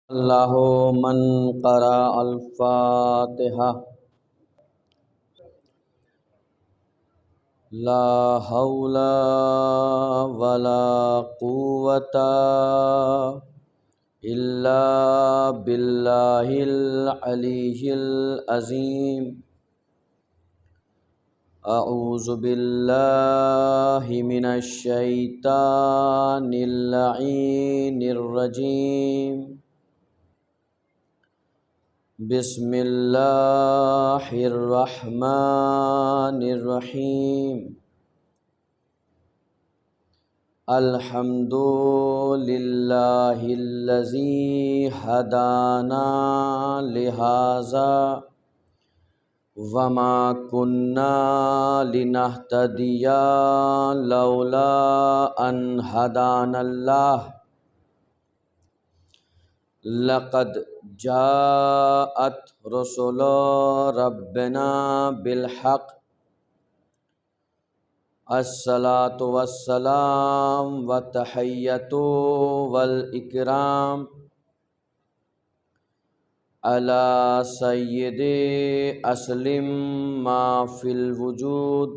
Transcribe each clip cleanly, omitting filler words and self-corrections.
اللہ من قرأ الفاتحہ لا حول ولا قوة الا باللہ العلی العظیم اعوذ باللہ من الشیطان اللعین الرجیم بسم اللہ الرحمن الرحیم الحمد للہ الذی ہدانا لہذا وما کننا لنہتدی لولا ان ہدانا اللہ لقد جاءت رسل ربنا بالحق الصلاة والسلام والتحیۃ والاکرام علی سید اسلم ما فی الوجود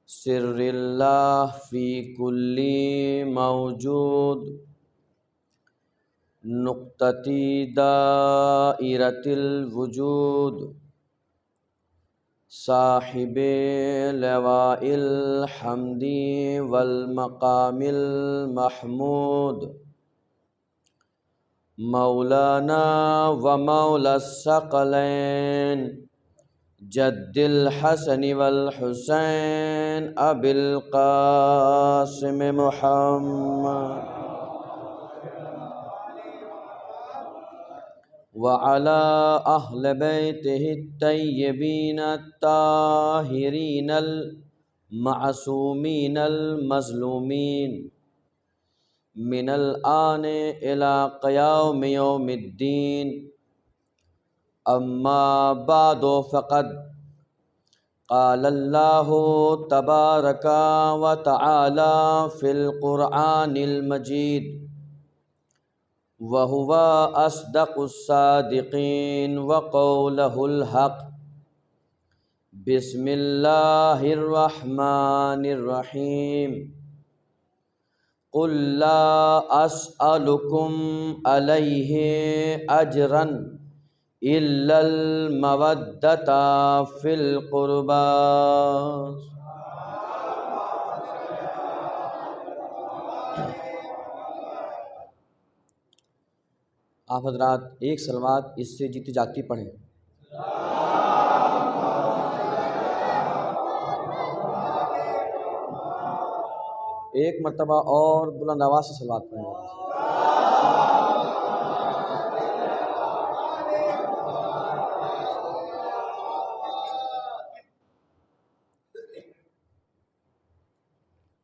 سر اللہ فی کل موجود نقطتی دائرۃ الوجود صاحب لواء الحمد والمقام المحمود مولانا و مولا الثقلین جد الحسن والحسین ابی القاسم محمد وعلى أهل بيته الطيبين الطاهرين المعصومين المظلومين من الآن إلى قيام يوم الدين أما بعد فقد قال الله تبارك وتعالى في القرآن المجيد وهو أصدق الصادقين وقوله الحق بسم الله الرحمن الرحيم قل لا أسألكم عليه أجرا إلا المودة في القربى۔ آپ حضرات ایک صلوات اس سے جیتی جاگتی پڑھیں۔ ایک مرتبہ اور بلند آواز سے صلوات پڑھیں۔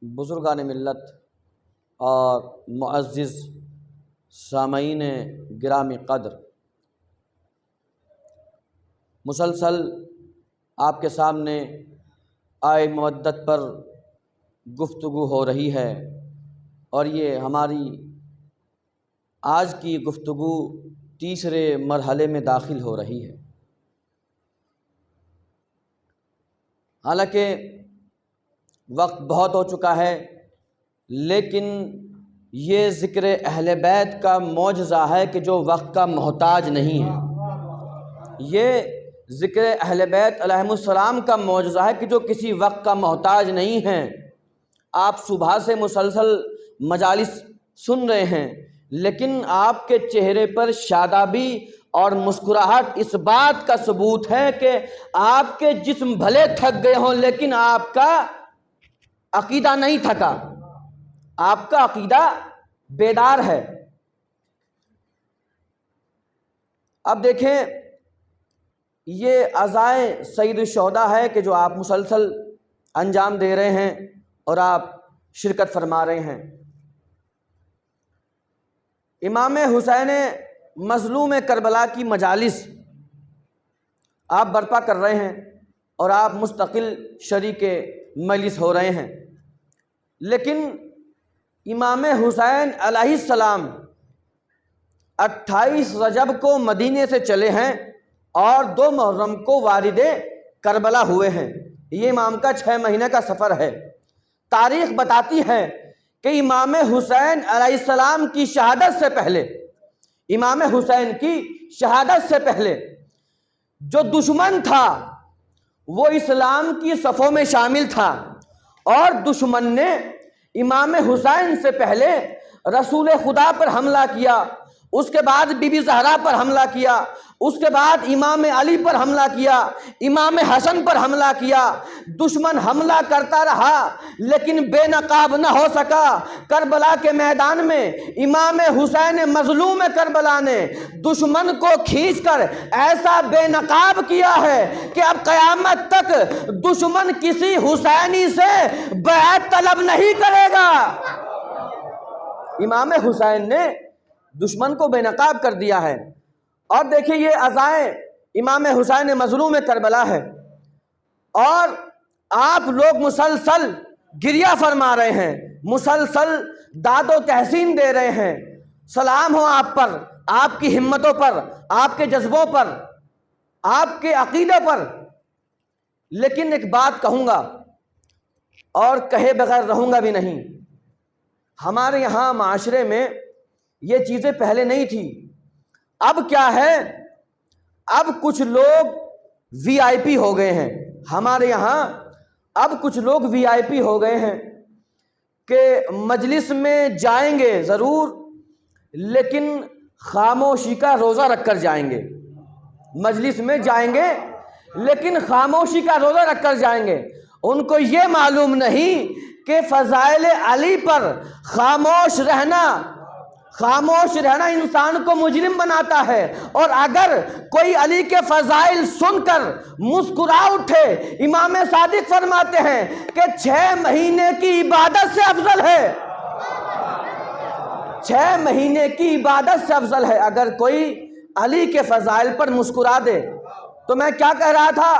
بزرگان ملت اور معزز سامعین گرامی قدر، مسلسل آپ کے سامنے آئے مودت پر گفتگو ہو رہی ہے، اور یہ ہماری آج کی گفتگو تیسرے مرحلے میں داخل ہو رہی ہے۔ حالانکہ وقت بہت ہو چکا ہے، لیکن یہ ذکر اہل بیت کا معجزہ ہے کہ جو وقت کا محتاج نہیں ہے۔ یہ ذکر اہل بیت علیہم السلام کا معجزہ ہے کہ جو کسی وقت کا محتاج نہیں ہیں۔ آپ صبح سے مسلسل مجالس سن رہے ہیں، لیکن آپ کے چہرے پر شادابی اور مسکراہٹ اس بات کا ثبوت ہے کہ آپ کے جسم بھلے تھک گئے ہوں، لیکن آپ کا عقیدہ نہیں تھکا، آپ کا عقیدہ بیدار ہے۔ اب دیکھیں، یہ عزائے سید الشہداء ہے کہ جو آپ مسلسل انجام دے رہے ہیں اور آپ شرکت فرما رہے ہیں۔ امام حسین مظلوم کربلا کی مجالس آپ برپا کر رہے ہیں اور آپ مستقل شریک مجلس ہو رہے ہیں، لیکن امام حسین علیہ السلام 28 رجب کو مدینے سے چلے ہیں اور 2 محرم کو وارد کربلا ہوئے ہیں۔ یہ امام کا 6 مہینے کا سفر ہے۔ تاریخ بتاتی ہے کہ امام حسین علیہ السلام کی شہادت سے پہلے، امام حسین کی شہادت سے پہلے جو دشمن تھا وہ اسلام کی صفوں میں شامل تھا، اور دشمن نے امام حسین سے پہلے رسول خدا پر حملہ کیا، اس کے بعد بی بی زہرا پر حملہ کیا، اس کے بعد امام علی پر حملہ کیا، امام حسن پر حملہ کیا۔ دشمن حملہ کرتا رہا لیکن بے نقاب نہ ہو سکا۔ کربلا کے میدان میں امام حسین مظلوم کربلا نے دشمن کو کھینچ کر ایسا بے نقاب کیا ہے کہ اب قیامت تک دشمن کسی حسینی سے بیعت طلب نہیں کرے گا۔ امام حسین نے دشمن کو بے نقاب کر دیا ہے۔ اور دیکھیں یہ عزائے امام حسین مظلوم کربلا ہے، اور آپ لوگ مسلسل گریہ فرما رہے ہیں، مسلسل داد و تحسین دے رہے ہیں۔ سلام ہو آپ پر، آپ کی ہمتوں پر، آپ کے جذبوں پر، آپ کے عقیدے پر۔ لیکن ایک بات کہوں گا اور کہے بغیر رہوں گا بھی نہیں، ہمارے یہاں معاشرے میں یہ چیزیں پہلے نہیں تھی۔ اب کیا ہے، اب کچھ لوگ وی آئی پی ہو گئے ہیں ہمارے یہاں۔ اب کچھ لوگ وی آئی پی ہو گئے ہیں کہ مجلس میں جائیں گے ضرور لیکن خاموشی کا روزہ رکھ کر جائیں گے۔ مجلس میں جائیں گے لیکن خاموشی کا روزہ رکھ کر جائیں گے۔ ان کو یہ معلوم نہیں کہ فضائل علی پر خاموش رہنا انسان کو مجرم بناتا ہے، اور اگر کوئی علی کے فضائل سن کر مسکرا اٹھے، امام صادق فرماتے ہیں کہ 6 مہینے کی عبادت سے افضل ہے۔ 6 مہینے کی عبادت سے افضل ہے اگر کوئی علی کے فضائل پر مسکرا دے۔ تو میں کیا کہہ رہا تھا،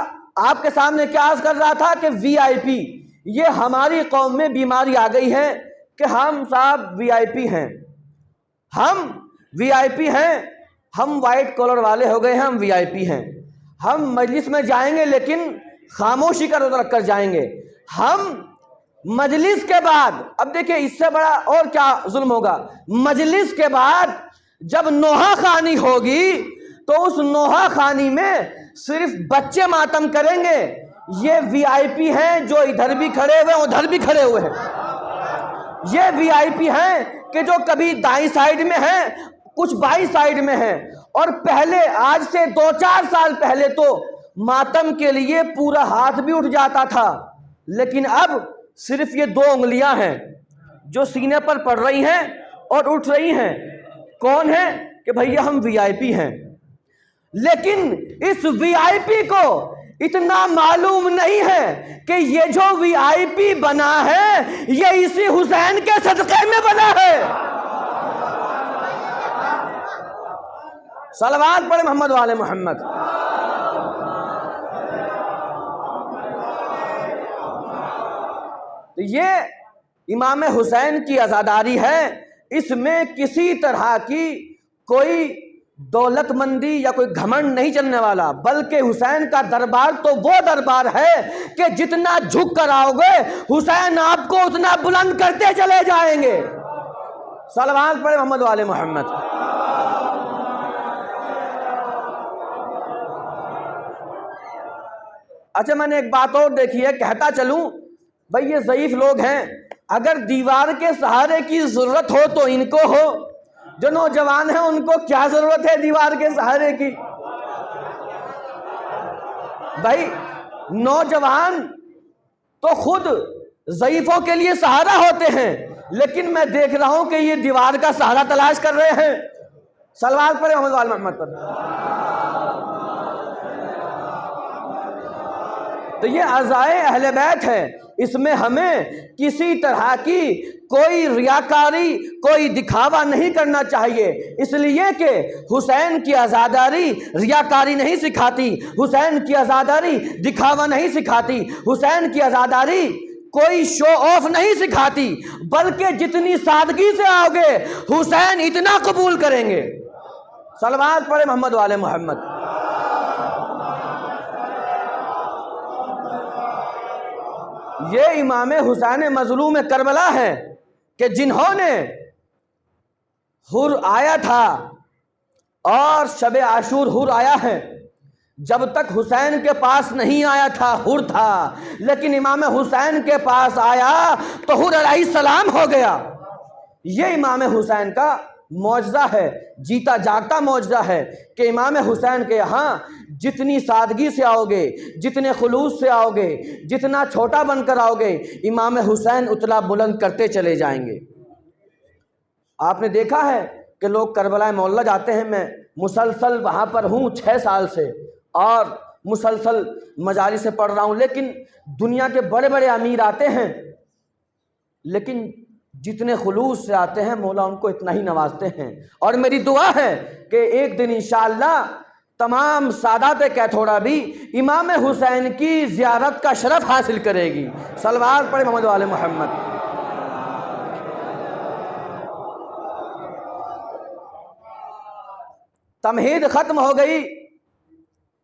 آپ کے سامنے کیا عرض کر رہا تھا کہ وی آئی پی، یہ ہماری قوم میں بیماری آ گئی ہے کہ ہم صاحب وی آئی پی ہیں، ہم وی آئی پی ہیں، ہم وائٹ کالر والے ہو گئے ہیں، ہم وی آئی پی ہیں، ہم مجلس میں جائیں گے لیکن خاموشی کا روزہ رکھ کر جائیں گے۔ ہم مجلس کے بعد، اب دیکھیں اس سے بڑا اور کیا ظلم ہوگا، مجلس کے بعد جب نوحہ خوانی ہوگی تو اس نوحہ خوانی میں صرف بچے ماتم کریں گے۔ یہ وی آئی پی ہیں جو ادھر بھی کھڑے ہوئے ہیں ادھر بھی کھڑے ہوئے ہیں، یہ وی آئی پی ہیں کہ جو کبھی دائیں سائیڈ میں ہیں، کچھ بائیں سائیڈ میں ہیں۔ اور پہلے آج سے 2-4 سال پہلے تو ماتم کے لیے پورا ہاتھ بھی اٹھ جاتا تھا، لیکن اب صرف یہ 2 انگلیاں ہیں جو سینے پر پڑ رہی ہیں اور اٹھ رہی ہیں۔ کون ہے کہ بھئی ہم وی آئی پی ہیں۔ لیکن اس وی آئی پی کو اتنا معلوم نہیں ہے کہ یہ جو وی آئی پی بنا ہے یہ اسی حسین کے صدقے میں بنا ہے۔ صلوات پڑھیں محمد والے محمد۔ تو یہ امام حسین کی عزاداری ہے، اس میں کسی طرح کی کوئی دولت مندی یا کوئی گھمنڈ نہیں چلنے والا، بلکہ حسین کا دربار تو وہ دربار ہے کہ جتنا جھک کر آؤ گے حسین آپ کو اتنا بلند کرتے چلے جائیں گے۔ صلوات پڑھیں محمد والے محمد۔ اچھا میں نے ایک بات اور دیکھی ہے، کہتا چلوں بھئی یہ ضعیف لوگ ہیں، اگر دیوار کے سہارے کی ضرورت ہو تو ان کو ہو، جو نوجوان ہیں ان کو کیا ضرورت ہے دیوار کے سہارے کی؟ بھائی نوجوان تو خود ضعیفوں کے لیے سہارا ہوتے ہیں، لیکن میں دیکھ رہا ہوں کہ یہ دیوار کا سہارا تلاش کر رہے ہیں۔ صلوات پڑھیں محمد وال محمد پر۔ تو یہ عزائے اہل بیت ہے، اس میں ہمیں کسی طرح کی کوئی ریاکاری، کوئی دکھاوا نہیں کرنا چاہیے، اس لیے کہ حسین کی عزاداری ریاکاری نہیں سکھاتی، حسین کی عزاداری دکھاوا نہیں سکھاتی، حسین کی عزاداری کوئی شو آف نہیں سکھاتی، بلکہ جتنی سادگی سے آؤ گے حسین اتنا قبول کریں گے۔ صلوات پڑھے محمد والے محمد۔ یہ امام حسین مظلوم کربلا ہیں کہ جنہوں نے حر آیا تھا اور شب عاشور حر آیا ہے، جب تک حسین کے پاس نہیں آیا تھا حر تھا، لیکن امام حسین کے پاس آیا تو حر علیہ السلام ہو گیا۔ یہ امام حسین کا معجزہ ہے، جیتا جاگتا معجزہ ہے کہ امام حسین کے یہاں جتنی سادگی سے آؤ گے، جتنے خلوص سے آؤ گے، جتنا چھوٹا بن کر آؤ گے، امام حسین اتنا بلند کرتے چلے جائیں گے۔ آپ نے دیکھا ہے کہ لوگ کربلا معلیٰ جاتے ہیں، میں مسلسل وہاں پر ہوں 6 سال سے اور مسلسل مجالس سے پڑھ رہا ہوں، لیکن دنیا کے بڑے بڑے امیر آتے ہیں، لیکن جتنے خلوص سے آتے ہیں مولا ان کو اتنا ہی نوازتے ہیں۔ اور میری دعا ہے کہ ایک دن انشاءاللہ تمام سادات کیتھوڑا بھی امام حسین کی زیارت کا شرف حاصل کرے گی۔ صلوات پڑھے محمد والے محمد۔ تمہید ختم ہو گئی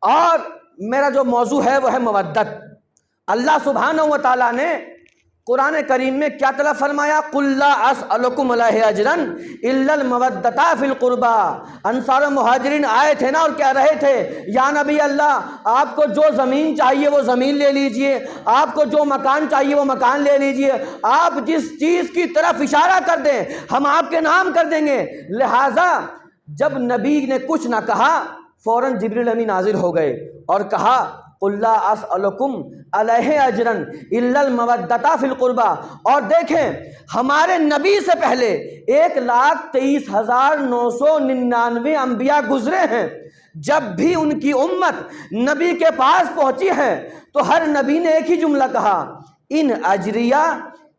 اور میرا جو موضوع ہے وہ ہے مودت۔ اللہ سبحانہ و تعالیٰ نے قرآن کریم میں کیا طلب فرمایا؟ قُلْ لَا أَسْأَلُكُمْ عَلَيْهِ أَجْرًا إِلَّا الْمَوَدَّةَ فِي الْقُرْبَى۔ انصار و مہاجرین آئے تھے نا اور کہہ رہے تھے یا نبی اللہ آپ کو جو زمین چاہیے وہ زمین لے لیجئے، آپ کو جو مکان چاہیے وہ مکان لے لیجئے، آپ جس چیز کی طرف اشارہ کر دیں ہم آپ کے نام کر دیں گے۔ لہٰذا جب نبی نے کچھ نہ کہا فوراً جبریل امین نازل ہو گئے اور کہا قُلْ لَا أَسْأَلُكُمْ عَلَيْهِ أَجْرًا إِلَّا الْمَوَدَّةَ فِي الْقُرْبَى۔ اور دیکھیں ہمارے نبی سے پہلے 1,23,999 انبیاء گزرے ہیں، جب بھی ان کی امت نبی کے پاس پہنچی ہے تو ہر نبی نے ایک ہی جملہ کہا ان اجریہ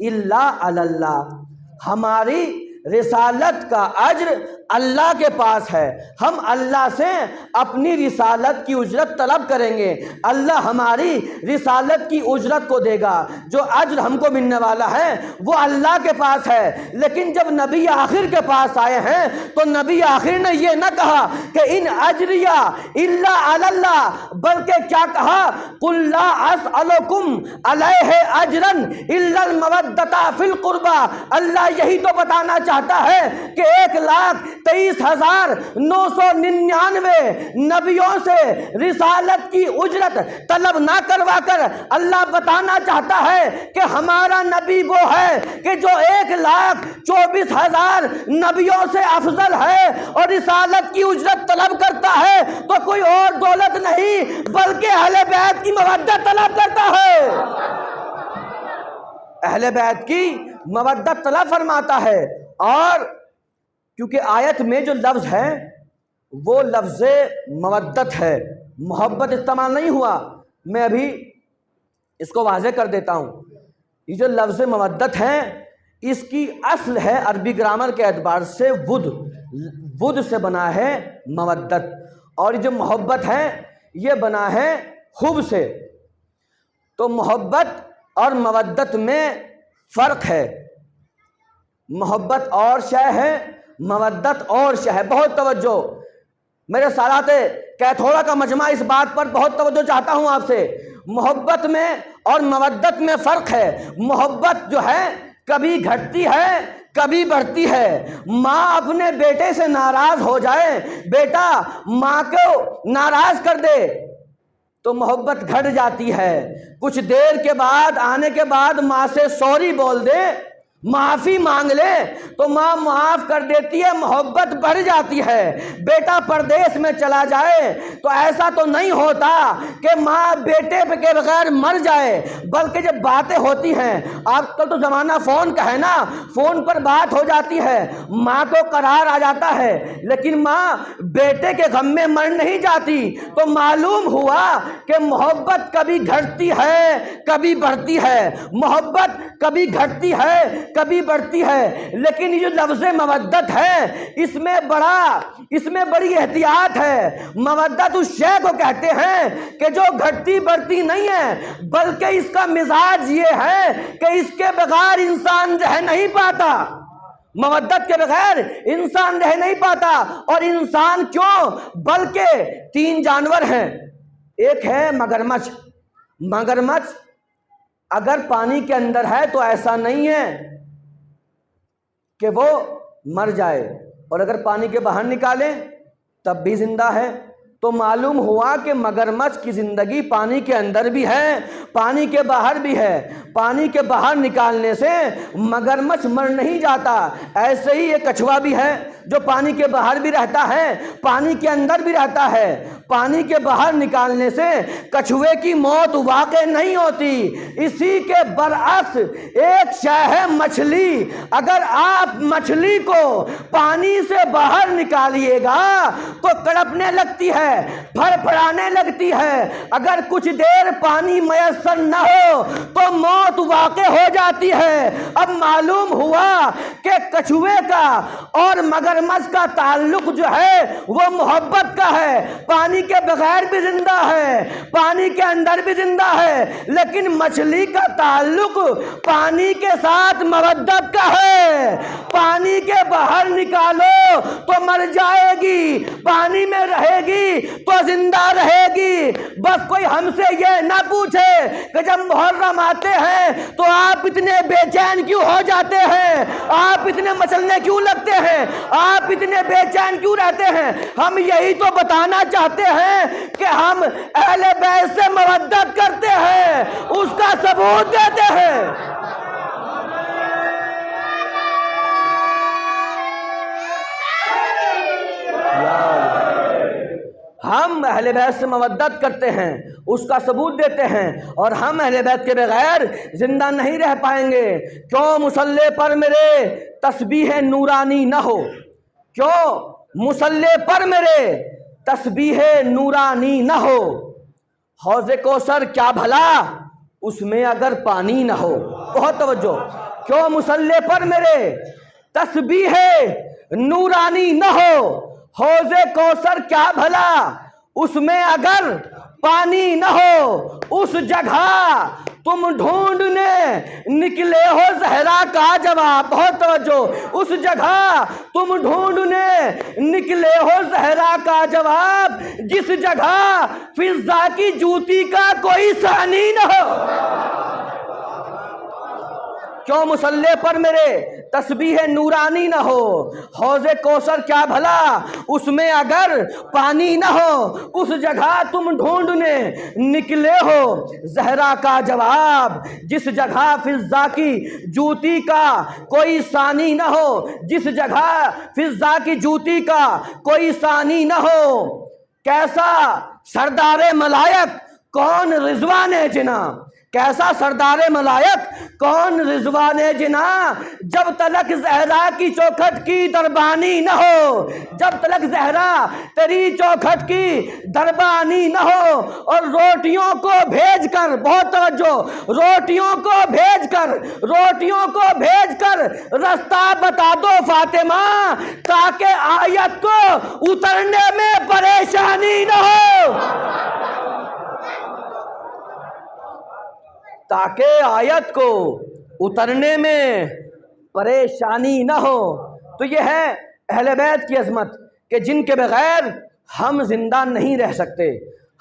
الا علی اللہ، ہماری رسالت کا اجر اللہ کے پاس ہے، ہم اللہ سے اپنی رسالت کی اجرت طلب کریں گے، اللہ ہماری رسالت کی اجرت کو دے گا، جو اجر ہم کو ملنے والا ہے وہ اللہ کے پاس ہے۔ لیکن جب نبی آخر کے پاس آئے ہیں تو نبی آخر نے یہ نہ کہا کہ ان اجریہ الا علی اللہ، بلکہ کیا کہا قُلْ لَا أَسْأَلُكُمْ عَلَيْهِ أَجْرًا إِلَّا الْمَوَدَّةَ فِي الْقُرْبَى۔ اللہ یہی تو بتانا چاہتا ہے کہ 1,23,999 نبیوں سے رسالت کی اجرت طلب نہ کروا کر اللہ بتانا چاہتا ہے کہ ہمارا نبی وہ ہے کہ جو 1,24,000 نبیوں سے افضل ہے اور رسالت کی اجرت طلب کرتا ہے تو کوئی اور دولت نہیں بلکہ اہل بیت کی مودت طلب کرتا ہے، اہل بیت کی مودت طلب فرماتا ہے۔ اور کیونکہ آیت میں جو لفظ ہے وہ لفظ مودت ہے، محبت استعمال نہیں ہوا، میں ابھی اس کو واضح کر دیتا ہوں۔ یہ جو لفظ مودت ہے اس کی اصل ہے عربی گرامر کے اعتبار سے ود سے بنا ہے مودت، اور یہ جو محبت ہے یہ بنا ہے حب سے۔ تو محبت اور مودت میں فرق ہے، محبت اور شے ہے، مودت اور شے ہے۔ بہت توجہ، میرے سالات کیتھوڑا کا مجمع اس بات پر بہت توجہ چاہتا ہوں آپ سے۔ محبت میں اور مودت میں فرق ہے۔ محبت جو ہے کبھی گھٹتی ہے کبھی بڑھتی ہے۔ ماں اپنے بیٹے سے ناراض ہو جائے، بیٹا ماں کو ناراض کر دے تو محبت گھٹ جاتی ہے، کچھ دیر کے بعد آنے کے بعد ماں سے سوری بول دے، معافی مانگ لے تو ماں معاف کر دیتی ہے، محبت بڑھ جاتی ہے۔ بیٹا پردیس میں چلا جائے تو ایسا تو نہیں ہوتا کہ ماں بیٹے کے بغیر مر جائے، بلکہ جب باتیں ہوتی ہیں، آج کل تو زمانہ فون کا ہے نا، فون پر بات ہو جاتی ہے، ماں کو قرار آ جاتا ہے، لیکن ماں بیٹے کے غم میں مر نہیں جاتی۔ تو معلوم ہوا کہ محبت کبھی گھٹتی ہے کبھی بڑھتی ہے، محبت کبھی گھٹتی ہے کبھی بڑھتی ہے، لیکن یہ جو لفظ مودت ہے اس میں بڑی احتیاط ہے۔ مودت اس شے کو کہتے ہیں کہ جو گھٹتی بڑھتی نہیں ہے، بلکہ اس کا مزاج یہ ہے کہ اس کے بغیر انسان رہ نہیں پاتا۔ مودت کے بغیر انسان رہ نہیں پاتا۔ اور انسان کیوں، بلکہ 3 جانور ہیں۔ ایک ہے مگرمچھ۔ مگرمچھ اگر پانی کے اندر ہے تو ایسا نہیں ہے کہ وہ مر جائے، اور اگر پانی کے باہر نکالیں تب بھی زندہ ہے۔ تو معلوم ہوا کہ مگرمچھ کی زندگی پانی کے اندر بھی ہے، پانی کے باہر بھی ہے۔ پانی کے باہر نکالنے سے مگرمچھ مر نہیں جاتا۔ ایسے ہی یہ کچھوا بھی ہے جو پانی کے باہر بھی رہتا ہے، پانی کے اندر بھی رہتا ہے۔ پانی کے باہر نکالنے سے کچھوے کی موت واقع نہیں ہوتی۔ اسی کے برعکس ایک شے ہے مچھلی۔ اگر آپ مچھلی کو پانی سے باہر نکالیے گا تو تڑپنے لگتی ہے، پھڑ پھڑانے لگتی ہے۔ اگر کچھ دیر پانی میسر نہ ہو تو موت واقع ہو جاتی ہے۔ اب معلوم ہوا کہ کچھوے کا اور مگرمچھ کا تعلق جو ہے وہ محبت کا ہے۔ پانی کے بغیر بھی زندہ ہے، پانی کے اندر بھی زندہ ہے، لیکن مچھلی کا تعلق پانی کے ساتھ مودت کا ہے۔ پانی کے باہر نکالو تو مر جائے گی، پانی میں رہے گی تو زندہ رہے گی۔ بس کوئی ہم سے یہ نہ پوچھے کہ جب محرم آتے ہیں تو آپ اتنے بے چین کیوں ہو جاتے ہیں، آپ اتنے مچلنے کیوں لگتے ہیں، آپ اتنے بے چین کیوں رہتے ہیں۔ ہم یہی تو بتانا چاہتے ہیں کہ ہم اہل بیت سے مودت کرتے ہیں، اس کا ثبوت دیتے ہیں۔ ہم اہل بیت سے مودت کرتے ہیں، اس کا ثبوت دیتے ہیں، اور ہم اہل بیت کے بغیر زندہ نہیں رہ پائیں گے۔ کیوں مصلی پر میرے تسبیح نورانی نہ ہو، کیوں مصلی پر میرے تسبیح نورانی نہ ہو، حوض کوثر کیا بھلا اس میں اگر پانی نہ ہو۔ بہت توجہ، کیوں مصلی پر میرے تسبیح نورانی نہ ہو، حوض کوثر کیا بھلا اس میں اگر پانی نہ ہو۔ اس جگہ تم ڈھونڈنے نکلے ہو زہرا کا جواب۔ بہت توجہ، اس جگہ تم ڈھونڈنے نکلے ہو زہرا کا جواب، جس جگہ فضہ کی جوتی کا کوئی ثانی نہ ہو۔ کیوں مصلی پر میرے تسبیح نورانی نہ ہو، حوض کوثر کیا بھلا اس میں اگر پانی نہ ہو۔ اس جگہ تم ڈھونڈنے نکلے ہو زہرا کا جواب، جس جگہ فضہ کی جوتی کا کوئی ثانی نہ ہو، جس جگہ فضہ کی جوتی کا کوئی ثانی نہ ہو۔ کیسا سردار ملائک کون رضوان جنا، کیسا سردار ملائک کون رضوان جنا، جب تلک زہرا کی چوکھٹ کی دربانی نہ ہو، جب تلک زہرا تیری چوکھٹ کی دربانی نہ ہو۔ اور روٹیوں کو بھیج کر، بہت توجہ، روٹیوں کو بھیج کر رستہ بتا دو فاطمہ، تاکہ آیت کو اترنے میں پریشانی نہ ہو، تاکہ آیت کو اترنے میں پریشانی نہ ہو۔ تو یہ ہے اہل بیت کی عظمت کہ جن کے بغیر ہم زندہ نہیں رہ سکتے،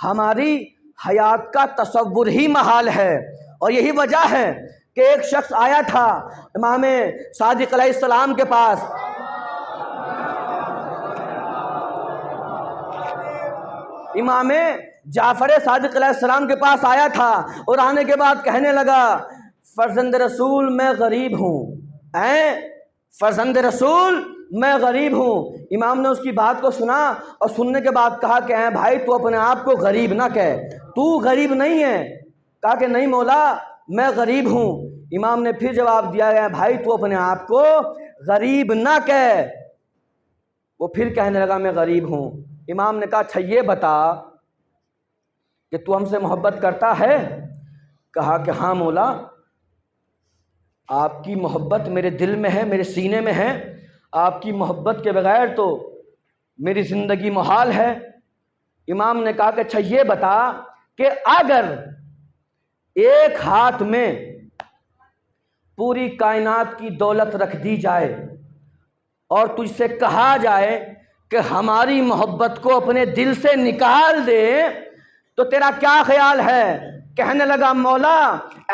ہماری حیات کا تصور ہی محال ہے۔ اور یہی وجہ ہے کہ ایک شخص آیا تھا امام صادق علیہ السلام کے پاس، امام جعفر صادق علیہ السلام کے پاس آیا تھا، اور آنے کے بعد کہنے لگا فرزند رسول میں غریب ہوں، فرزند رسول میں غریب ہوں۔ امام نے اس کی بات کو سنا اور سننے کے بعد کہا کہ اے بھائی تو اپنے آپ کو غریب نہ کہہ، تو غریب نہیں ہے۔ کہا کہ نہیں مولا میں غریب ہوں۔ امام نے پھر جواب دیا ہے بھائی تو اپنے آپ کو غریب نہ کہہ۔ وہ پھر کہنے لگا میں غریب ہوں۔ امام نے کہا اچھا یہ بتا کہ تو ہم سے محبت کرتا ہے؟ کہا کہ ہاں مولا آپ کی محبت میرے دل میں ہے، میرے سینے میں ہے، آپ کی محبت کے بغیر تو میری زندگی محال ہے۔ امام نے کہا کہ اچھا یہ بتا کہ اگر ایک ہاتھ میں پوری کائنات کی دولت رکھ دی جائے اور تجھ سے کہا جائے کہ ہماری محبت کو اپنے دل سے نکال دے تو تیرا کیا خیال ہے؟ کہنے لگا مولا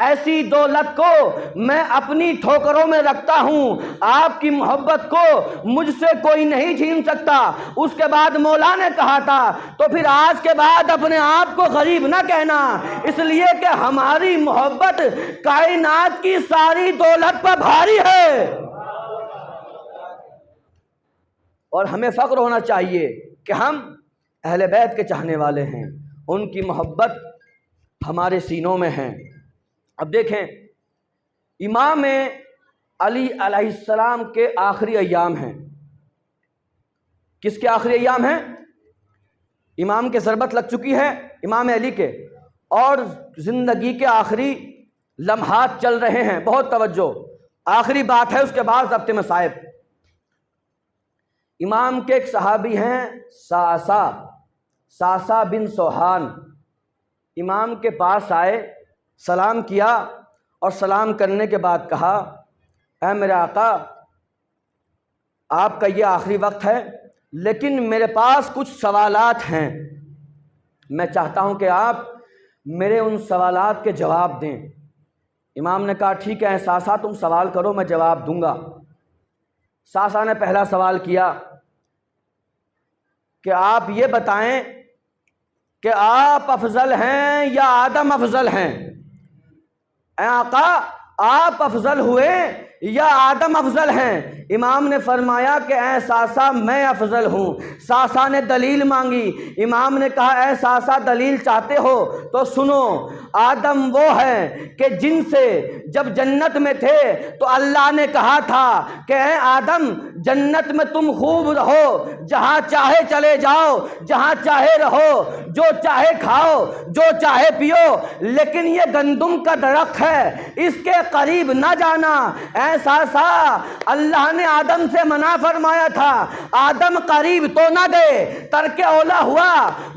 ایسی دولت کو میں اپنی ٹھوکروں میں رکھتا ہوں، آپ کی محبت کو مجھ سے کوئی نہیں چھین سکتا۔ اس کے بعد مولا نے کہا تھا تو پھر آج کے بعد اپنے آپ کو غریب نہ کہنا، اس لیے کہ ہماری محبت کائنات کی ساری دولت پر بھاری ہے۔ اور ہمیں فخر ہونا چاہیے کہ ہم اہل بیت کے چاہنے والے ہیں، ان کی محبت ہمارے سینوں میں ہے۔ اب دیکھیں امام علی علیہ السلام کے آخری ایام ہیں۔ کس کے آخری ایام ہیں؟ امام کے ضربت لگ چکی ہے امام علی کے، اور زندگی کے آخری لمحات چل رہے ہیں۔ بہت توجہ، آخری بات ہے، اس کے بعد ضبط مصائب۔ امام کے ایک صحابی ہیں ساسا بن سوہان، امام کے پاس آئے، سلام کیا، اور سلام کرنے کے بعد کہا اے میرے آقا آپ کا یہ آخری وقت ہے، لیکن میرے پاس کچھ سوالات ہیں، میں چاہتا ہوں کہ آپ میرے ان سوالات کے جواب دیں۔ امام نے کہا ٹھیک ہے ساسا تم سوال کرو میں جواب دوں گا۔ ساسا نے پہلا سوال کیا کہ آپ یہ بتائیں کہ آپ افضل ہیں یا آدم افضل ہیں؟ اے آقا آپ افضل ہوئے یا آدم افضل ہیں؟ امام نے فرمایا کہ اے ساسا میں افضل ہوں۔ ساسا نے دلیل مانگی، امام نے کہا اے ساسا دلیل چاہتے ہو تو سنو، آدم وہ ہے کہ جن سے جب جنت میں تھے تو اللہ نے کہا تھا کہ اے آدم جنت میں تم خوب رہو، جہاں چاہے چلے جاؤ، جہاں چاہے رہو، جو چاہے کھاؤ، جو چاہے پیو، لیکن یہ گندم کا درخت ہے اس کے قریب نہ جانا۔ اے ساسا اللہ نے آدم سے منع فرمایا تھا، آدم قریب تو نہ گئے، ترک اولا ہوا،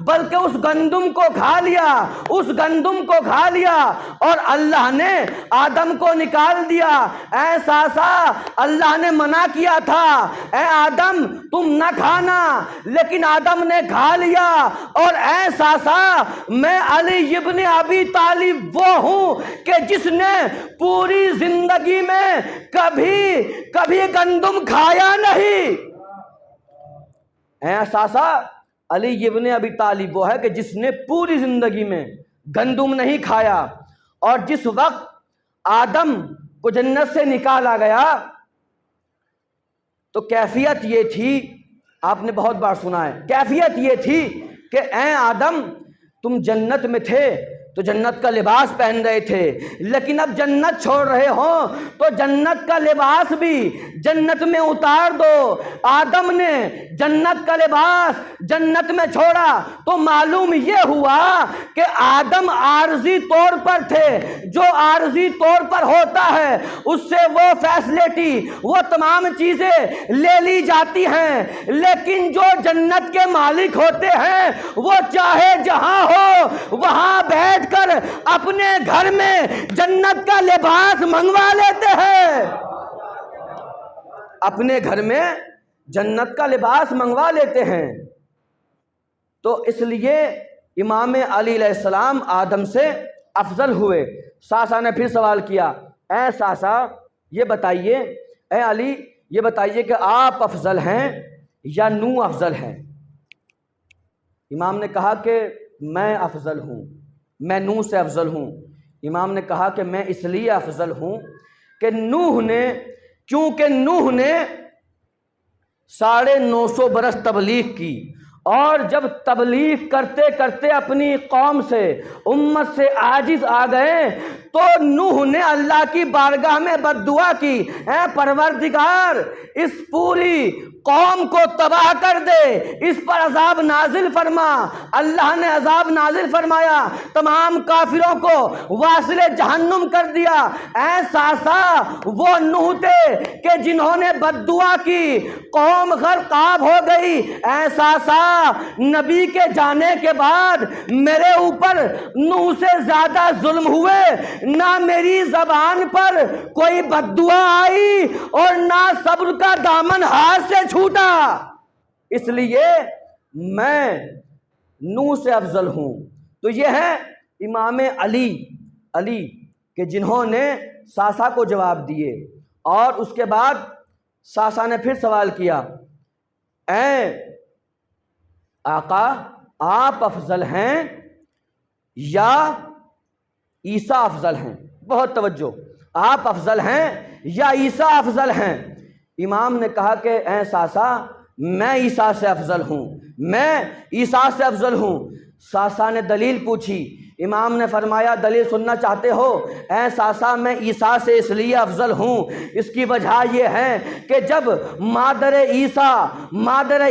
بلکہ اس گندم کو کھا لیا، اس گندم کو کھا لیا اور اللہ نے آدم کو نکال دیا۔ اے ساسا اللہ نے منع کیا تھا اے آدم تم نہ کھانا، لیکن آدم نے کھا لیا۔ اور اے ساسا میں علی ابن ابی طالب وہ ہوں کہ جس نے پوری زندگی میں کبھی گندم کھایا نہیں۔ اے ساسا علی ابن ابی طالب وہ ہے کہ جس نے پوری زندگی میں گندم نہیں کھایا، اور جس وقت آدم کو جنت سے نکالا گیا تو کیفیت یہ تھی، آپ نے بہت بار سنا ہے، کیفیت یہ تھی کہ اے آدم تم جنت میں تھے تو جنت کا لباس پہن رہے تھے، لیکن اب جنت چھوڑ رہے ہو تو جنت کا لباس بھی جنت میں اتار دو۔ آدم نے جنت کا لباس جنت میں چھوڑا تو معلوم یہ ہوا کہ آدم عارضی طور پر تھے، جو عارضی طور پر ہوتا ہے اس سے وہ فیسلٹی، وہ تمام چیزیں لے لی جاتی ہیں، لیکن جو جنت کے مالک ہوتے ہیں وہ چاہے جہاں ہو وہاں بیٹھ کر اپنے گھر میں جنت کا لباس منگوا لیتے ہیں، اپنے گھر میں جنت کا لباس منگوا لیتے ہیں۔ تو اس لیے امام علی علیہ السلام آدم سے افضل ہوئے۔ ساسا نے پھر سوال کیا اے ساسا یہ بتائیے، اے علی یہ بتائیے کہ آپ افضل ہیں یا نوح افضل ہیں؟ امام نے کہا کہ میں افضل ہوں، میں نوح سے افضل ہوں۔ امام نے کہا کہ میں اس لیے افضل ہوں کہ کیونکہ نوح نے 950 برس تبلیغ کی، اور جب تبلیغ کرتے کرتے اپنی قوم سے، امت سے عاجز آ گئے تو نوح نے اللہ کی بارگاہ میں بد دعا کی، اے پروردگار اس پوری قوم کو تباہ کر دے، اس پر عذاب نازل فرما۔ اللہ نے عذاب نازل فرمایا، تمام کافروں کو واصل جہنم کر دیا۔ اے ساسا وہ نوح تھے کہ جنہوں نے بد دعا کی، قوم غرقاب ہو گئی۔ اے ساسا نبی کے جانے کے بعد میرے اوپر نوح سے زیادہ ظلم ہوئے، نہ میری زبان پر کوئی بد دعا آئی اور نہ صبر کا دامن ہاتھ سے چھوٹا، اس لیے میں نوح سے افضل ہوں۔ تو یہ ہے امام علی کہ جنہوں نے ساسا کو جواب دیے، اور اس کے بعد ساسا نے پھر سوال کیا، اے آقا آپ افضل ہیں یا عیسیٰ افضل ہیں؟ بہت توجہ، آپ افضل ہیں یا عیسیٰ افضل ہیں؟ امام نے کہا کہ اے ساسا میں عیسیٰ سے افضل ہوں، میں عیسیٰ سے افضل ہوں۔ ساسا نے دلیل پوچھی، امام نے فرمایا دلیل سننا چاہتے ہو؟ اے ساسا میں عیسیٰ سے اس لیے افضل ہوں، اس کی وجہ یہ ہے کہ جب مادر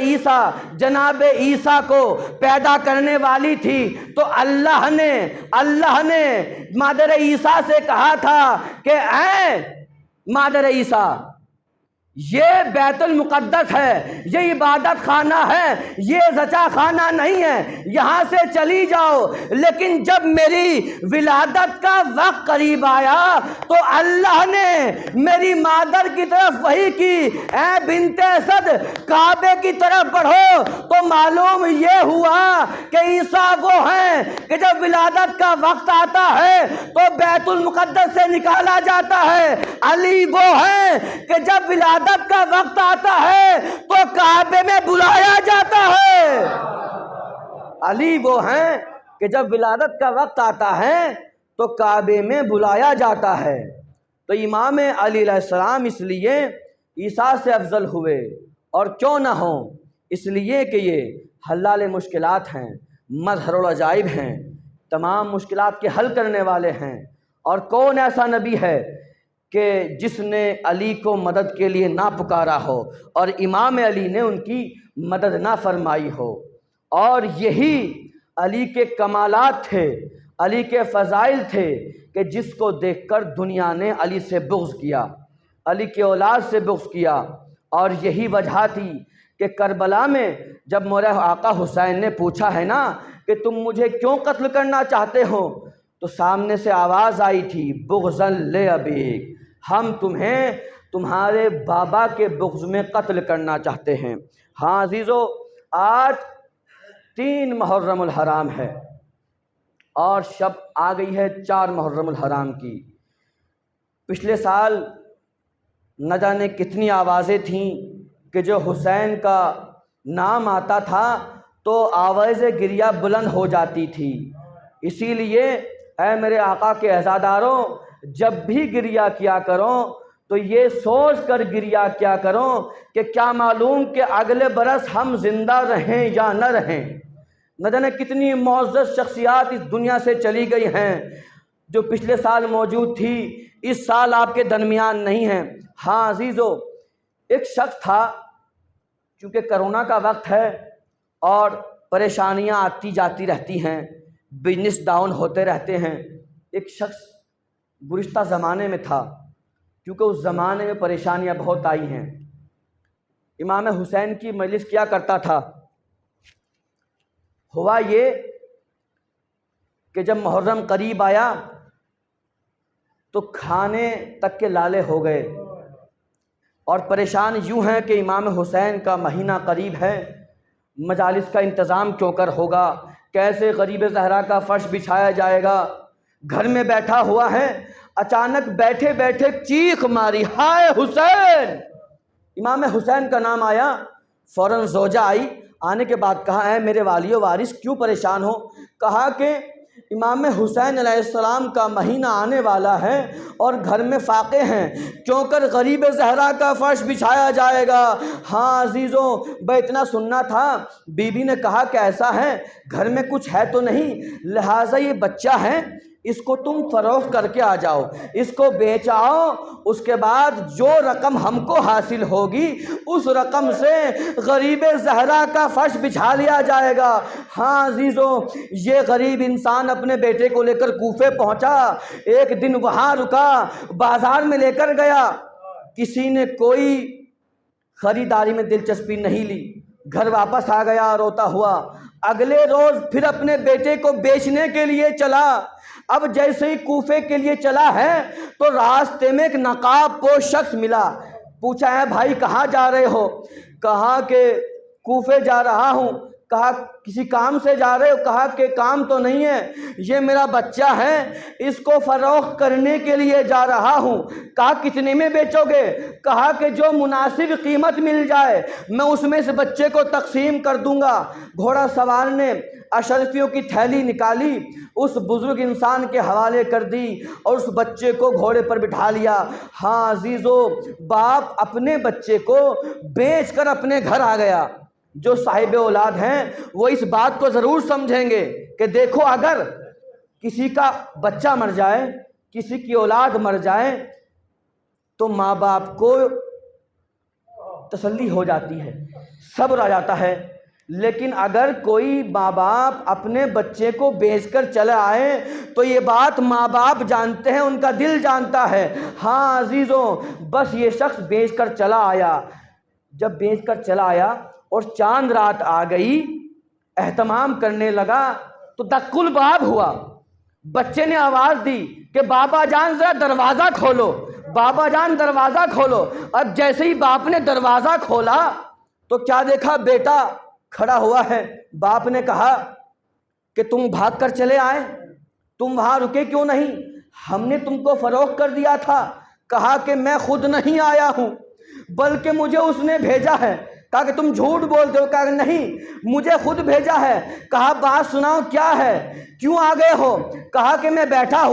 عیسیٰ جناب عیسیٰ کو پیدا کرنے والی تھی تو اللہ نے مادر عیسیٰ سے کہا تھا کہ اے مادر عیسیٰ یہ بیت المقدس ہے، یہ عبادت خانہ ہے، یہ زچا خانہ نہیں ہے، یہاں سے چلی جاؤ۔ لیکن جب میری ولادت کا وقت قریب آیا تو اللہ نے میری مادر کی طرف وحی کی، اے بنت اسد کعبے کی طرف بڑھو۔ تو معلوم یہ ہوا کہ عیسیٰ وہ ہیں کہ جب ولادت کا وقت آتا ہے تو بیت المقدس سے نکالا جاتا ہے، علی وہ ہیں کہ جب ولادت کا وقت آتا ہے تو کعبے میں بلایا جاتا ہے۔ علی وہ ہیں کہ جب ولادت کا وقت آتا ہے تو کعبے میں بلایا جاتا ہے۔ تو امام علی علیہ السلام اس لیے عیسیٰ سے افضل ہوئے، اور کیوں نہ ہوں؟ اس لیے کہ یہ حلال مشکلات ہیں، مظہر العجائب ہیں، تمام مشکلات کے حل کرنے والے ہیں۔ اور کون ایسا نبی ہے کہ جس نے علی کو مدد کے لیے نہ پکارا ہو اور امام علی نے ان کی مدد نہ فرمائی ہو؟ اور یہی علی کے کمالات تھے، علی کے فضائل تھے کہ جس کو دیکھ کر دنیا نے علی سے بغض کیا، علی کے اولاد سے بغض کیا۔ اور یہی وجہ تھی کہ کربلا میں جب میرے آقا حسین نے پوچھا ہے نا کہ تم مجھے کیوں قتل کرنا چاہتے ہو، تو سامنے سے آواز آئی تھی، بغضاً لأبیک، ہم تمہیں تمہارے بابا کے بغض میں قتل کرنا چاہتے ہیں۔ ہاں عزیزو، آج 3 محرم الحرام ہے اور شب آ گئی ہے 4 محرم الحرام کی۔ پچھلے سال نہ جانے کتنی آوازیں تھیں کہ جو حسین کا نام آتا تھا تو آواز گریہ بلند ہو جاتی تھی۔ اسی لیے اے میرے آقا کے عزاداروں، جب بھی گریہ کیا کرو تو یہ سوچ کر گریہ کیا کرو کہ کیا معلوم کہ اگلے برس ہم زندہ رہیں یا نہ رہیں۔ نہ جانے کتنی معزز شخصیات اس دنیا سے چلی گئی ہیں جو پچھلے سال موجود تھی، اس سال آپ کے درمیان نہیں ہیں۔ ہاں عزیزو، ایک شخص تھا، چونکہ کرونا کا وقت ہے اور پریشانیاں آتی جاتی رہتی ہیں، بزنس ڈاؤن ہوتے رہتے ہیں۔ ایک شخص گزشتہ زمانے میں تھا، کیونکہ اس زمانے میں پریشانیاں بہت آئی ہیں۔ امام حسین کی مجلس کیا کرتا تھا۔ ہوا یہ کہ جب محرم قریب آیا تو کھانے تک کے لالے ہو گئے، اور پریشان یوں ہیں کہ امام حسین کا مہینہ قریب ہے، مجالس کا انتظام کیوں کر ہوگا، کیسے غریب زہرا کا فرش بچھایا جائے گا۔ گھر میں بیٹھا ہوا ہے، اچانک بیٹھے بیٹھے چیخ ماری، ہائے حسین! امام حسین کا نام آیا، فوراً زوجہ آئی، آنے کے بعد کہا، اے میرے والی و وارث کیوں پریشان ہو؟ کہا کہ امام حسین علیہ السلام کا مہینہ آنے والا ہے اور گھر میں فاقے ہیں، کیوں کر غریب زہرا کا فرش بچھایا جائے گا۔ ہاں عزیزوں، اتنا سننا تھا۔ بی بی نے کہا کہ ایسا ہے، گھر میں کچھ ہے تو نہیں، لہٰذا یہ بچہ ہے، اس کو تم فروخت کر کے آ جاؤ، اس کو بیچ آؤ، اس کے بعد جو رقم ہم کو حاصل ہوگی اس رقم سے غریب زہرا کا فرش بچھا لیا جائے گا۔ ہاں عزیزوں، یہ غریب انسان اپنے بیٹے کو لے کر کوفے پہنچا، ایک دن وہاں رکا، بازار میں لے کر گیا، کسی نے کوئی خریداری میں دلچسپی نہیں لی، گھر واپس آ گیا روتا ہوا۔ اگلے روز پھر اپنے بیٹے کو بیچنے کے لیے چلا۔ اب جیسے ہی کوفے کے لیے چلا ہے تو راستے میں ایک نقاب پوش شخص ملا۔ پوچھا ہے بھائی کہاں جا رہے ہو؟ کہا کہ کوفے جا رہا ہوں۔ کہا کسی کام سے جا رہے ہو؟ کہا کہ کام تو نہیں ہے، یہ میرا بچہ ہے، اس کو فروخت کرنے کے لیے جا رہا ہوں۔ کہا کتنے میں بیچو گے؟ کہا کہ جو مناسب قیمت مل جائے میں اس میں سے بچے کو تقسیم کر دوں گا۔ گھوڑا سوار نے اشرفیوں کی تھیلی نکالی، اس بزرگ انسان کے حوالے کر دی اور اس بچے کو گھوڑے پر بٹھا لیا۔ ہاں عزیزو، باپ اپنے بچے کو بیچ کر اپنے گھر آ گیا۔ جو صاحب اولاد ہیں وہ اس بات کو ضرور سمجھیں گے کہ دیکھو اگر کسی کا بچہ مر جائے، کسی کی اولاد مر جائے تو ماں باپ کو تسلی ہو جاتی ہے، صبر آ جاتا ہے۔ لیکن اگر کوئی ماں باپ اپنے بچے کو بیچ کر چلے آئے تو یہ بات ماں باپ جانتے ہیں، ان کا دل جانتا ہے۔ ہاں عزیزوں، بس یہ شخص بیچ کر چلا آیا۔ جب بیچ کر چلا آیا اور چاند رات آ گئی، اہتمام کرنے لگا تو دق الباب ہوا۔ بچے نے آواز دی کہ بابا جان ذرا دروازہ کھولو، بابا جان دروازہ کھولو۔ اب جیسے ہی باپ نے دروازہ کھولا تو کیا دیکھا؟ بیٹا کھڑا ہوا ہے۔ باپ نے کہا کہ تم بھاگ کر چلے آئے، تم وہاں رکے کیوں نہیں؟ ہم نے تم کو فروخت کر دیا تھا۔ کہا کہ میں خود نہیں آیا ہوں بلکہ مجھے اس نے بھیجا ہے۔ کہا کہ تم جھوٹ بولتے ہو؟ کہا کہ نہیں، مجھے خود بھیجا ہے۔ کہا بات سناؤ کیا ہے، کیوں آ گئے ہو؟ کہا کہ میں بیٹھا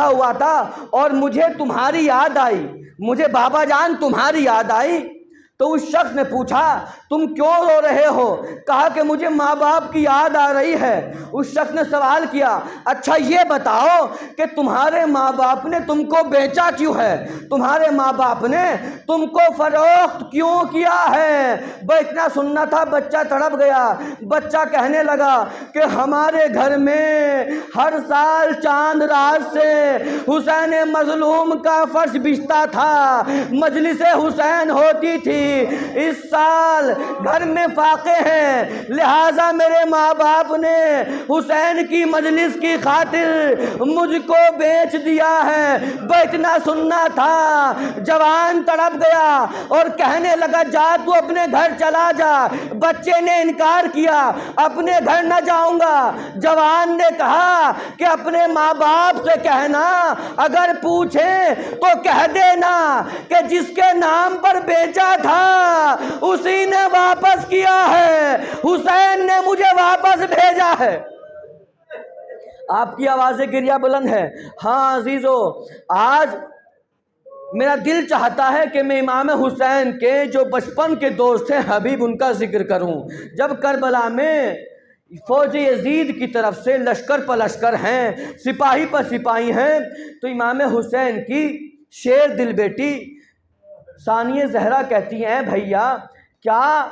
ہوا تھا اور مجھے تمہاری یاد آئی، مجھے بابا جان تمہاری یاد آئی۔ تو اس شخص نے پوچھا تم کیوں رو رہے ہو؟ کہا کہ مجھے ماں باپ کی یاد آ رہی ہے۔ اس شخص نے سوال کیا اچھا یہ بتاؤ کہ تمہارے ماں باپ نے تم کو بیچا کیوں ہے؟ تمہارے ماں باپ نے تم کو فروخت کیوں کیا ہے؟ بس اتنا سننا تھا، بچہ تڑپ گیا۔ بچہ کہنے لگا کہ ہمارے گھر میں ہر سال چاند رات سے حسین مظلوم کا فرش بچھتا تھا، مجلس حسین ہوتی تھی۔ اس سال گھر میں فاقے ہیں، لہٰذا میرے ماں باپ نے حسین کی مجلس کی خاطر مجھ کو بیچ دیا ہے۔ بس اتنا سننا تھا۔ جوان تڑپ گیا اور کہنے لگا جا تو اپنے گھر چلا جا۔ بچے نے انکار کیا، اپنے گھر نہ جاؤں گا۔ جوان نے کہا کہ اپنے ماں باپ سے کہنا اگر پوچھیں تو کہہ دینا کہ جس کے نام پر بیچا تھا اسی نے واپس کیا ہے، حسین نے مجھے واپس بھیجا ہے۔ آپ کی آوازیں گریہ بلند ہے۔ ہاں عزیزو، آج میرا دل چاہتا ہے کہ میں امام حسین کے جو بچپن کے دوست ہیں حبیب ان کا ذکر کروں۔ جب کربلا میں فوج یزید کی طرف سے لشکر پر لشکر ہیں، سپاہی پر سپاہی ہیں، تو امام حسین کی شیر دل بیٹی ثانیہ زہرا کہتی ہیں بھیا کیا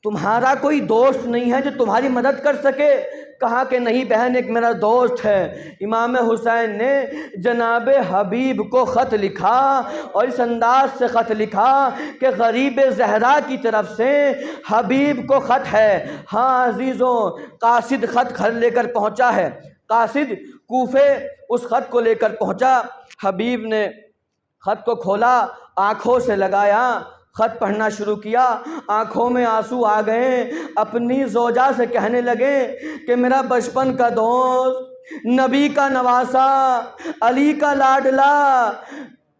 تمہارا کوئی دوست نہیں ہے جو تمہاری مدد کر سکے؟ کہا کہ نہیں بہن، ایک میرا دوست ہے۔ امام حسین نے جناب حبیب کو خط لکھا اور اس انداز سے خط لکھا کہ غریب زہرا کی طرف سے حبیب کو خط ہے۔ ہاں عزیزوں، قاصد خط لے کر پہنچا ہے، قاصد کوفے اس خط کو لے کر پہنچا۔ حبیب نے خط کو کھولا، آنکھوں سے لگایا، خط پڑھنا شروع کیا، آنکھوں میں آنسو آ گئے۔ اپنی زوجہ سے کہنے لگے کہ میرا بچپن کا دوست، نبی کا نواسا، علی کا لاڈلا،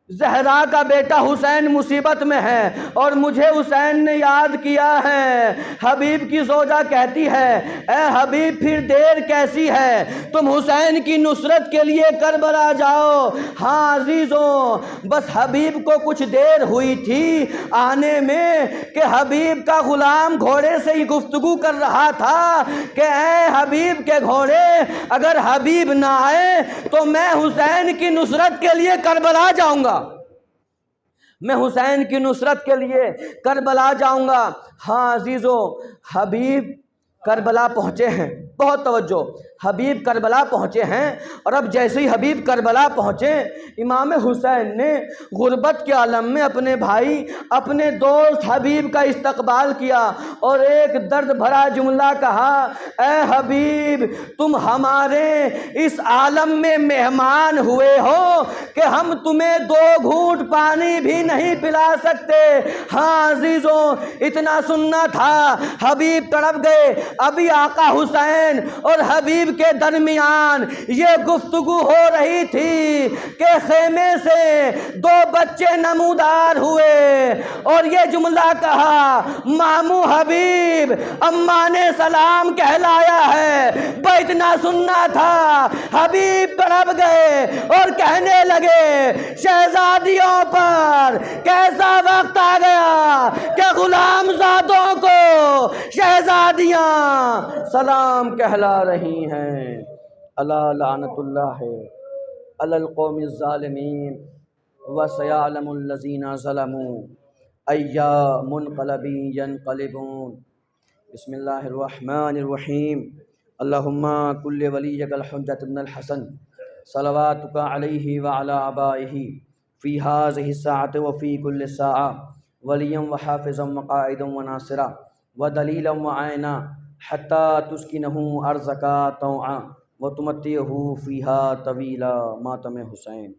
زہرا کا بیٹا حسین مصیبت میں ہے اور مجھے حسین نے یاد کیا ہے۔ حبیب کی زوجہ کہتی ہے اے حبیب پھر دیر کیسی ہے، تم حسین کی نصرت کے لیے کربلا جاؤ۔ ہاں عزیزوں، بس حبیب کو کچھ دیر ہوئی تھی آنے میں کہ حبیب کا غلام گھوڑے سے ہی گفتگو کر رہا تھا کہ اے حبیب کے گھوڑے، اگر حبیب نہ آئے تو میں حسین کی نصرت کے لیے کربلا جاؤں گا، میں حسین کی نصرت کے لیے کربلا جاؤں گا۔ ہاں عزیزو، حبیب کربلا پہنچے ہیں۔ بہت توجہ، حبیب کربلا پہنچے ہیں، اور اب جیسے ہی حبیب کربلا پہنچے، امام حسین نے غربت کے عالم میں اپنے بھائی، اپنے دوست حبیب کا استقبال کیا اور ایک درد بھرا جملہ کہا، اے حبیب تم ہمارے اس عالم میں مہمان ہوئے ہو کہ ہم تمہیں 2 گھونٹ پانی بھی نہیں پلا سکتے۔ ہاں عزیزوں، اتنا سننا تھا، حبیب تڑپ گئے۔ ابھی آقا حسین اور حبیب کے درمیان یہ گفتگو ہو رہی تھی کہ خیمے سے 2 بچے نمودار ہوئے اور یہ جملہ کہا، ماموں حبیب اماں نے سلام کہلایا ہے۔ اتنا سننا تھا، حبیب تڑپ گئے اور کہنے لگے، شہزادیوں پر کیسا وقت آ گیا کہ غلام زادوں کو شہزادیاں سلام کہلا رہی ہیں۔ الا لعنت اللہ علی القوم الظالمین وسیعلم الذین ظلموا ای منقلب ینقلبون۔ بسم اللہ الرحمن الرحیم۔ اللہم کل ولیک الحجۃ بن الحسن صلواتک علیہ وعلی آبائہ فی ہذہ الساعۃ وفی کل ساعہ ولیا وحافظا وقائدا وناصرا ودلیلا وعینا حتی تسکنہ ارضک طوعا وتمتعہ فیہا طویلا۔ ماتم حسین۔